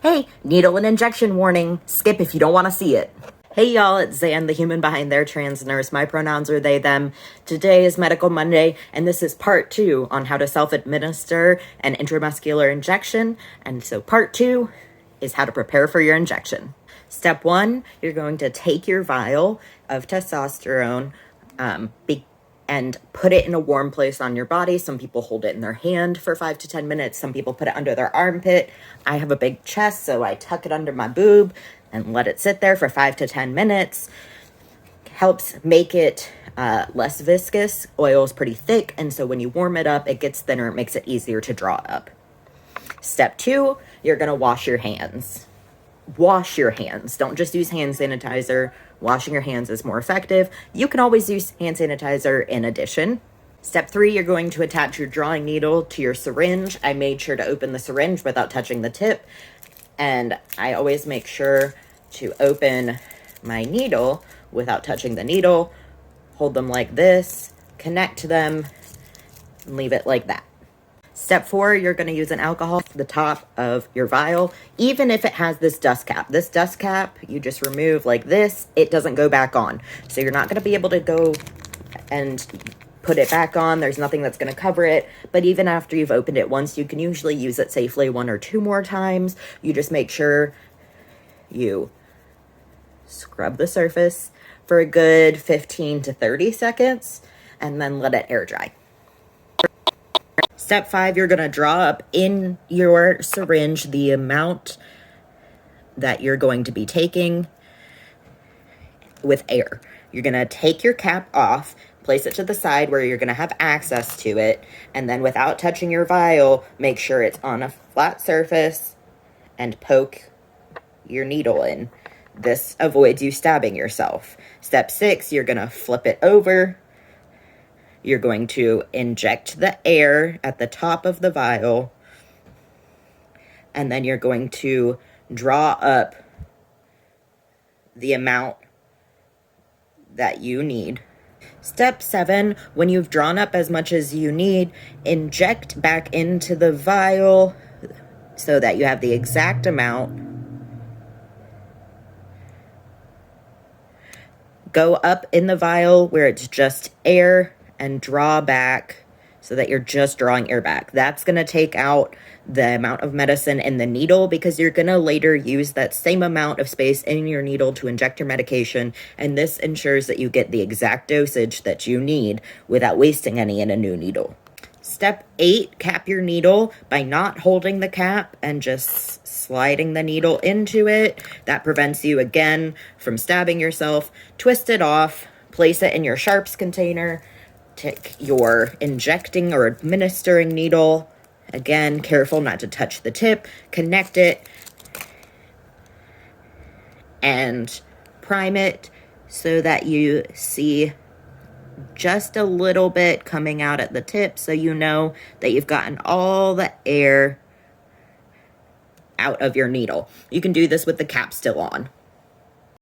Hey, needle and injection warning. Skip if you don't want to see it. Hey y'all, it's Zan, the human behind their trans nurse. My pronouns are they, them. Today is Medical Monday, and this is part 2 on how to self-administer an intramuscular injection. And so part 2 is how to prepare for your injection. Step 1, you're going to take your vial of testosterone and put it in a warm place on your body. Some people hold it in their hand for 5 to 10 minutes. Some people put it under their armpit. I have a big chest, so I tuck it under my boob and let it sit there for 5 to 10 minutes. Helps make it less viscous. Oil is pretty thick, and so when you warm it up, it gets thinner. It makes it easier to draw up. Step 2, you're gonna wash your hands. Wash your hands. Don't just use hand sanitizer. Washing your hands is more effective. You can always use hand sanitizer in addition. Step 3, you're going to attach your drawing needle to your syringe. I made sure to open the syringe without touching the tip. And I always make sure to open my needle without touching the needle. Hold them like this, connect them, and leave it like that. Step 4, you're going to use an alcohol to the top of your vial, even if it has this dust cap. This dust cap, you just remove like this. It doesn't go back on. So you're not going to be able to go and put it back on. There's nothing that's going to cover it. But even after you've opened it once, you can usually use it safely 1 or 2 more times. You just make sure you scrub the surface for a good 15 to 30 seconds and then let it air dry. Step 5, you're going to draw up in your syringe the amount that you're going to be taking with air. You're going to take your cap off, place it to the side where you're going to have access to it, and then without touching your vial, make sure it's on a flat surface and poke your needle in. This avoids you stabbing yourself. Step 6, you're going to flip it over. You're going to inject the air at the top of the vial, and then you're going to draw up the amount that you need. Step 7, when you've drawn up as much as you need, inject back into the vial so that you have the exact amount. Go up in the vial where it's just air and draw back so that you're just drawing air back. That's going to take out the amount of medicine in the needle because you're going to later use that same amount of space in your needle to inject your medication, and this ensures that you get the exact dosage that you need without wasting any in a new needle. Step 8, cap your needle by not holding the cap and just sliding the needle into it. That prevents you, again, from stabbing yourself. Twist it off, place it in your sharps container. Take your injecting or administering needle. Again, careful not to touch the tip. Connect it and prime it so that you see just a little bit coming out at the tip, so you know that you've gotten all the air out of your needle. You can do this with the cap still on.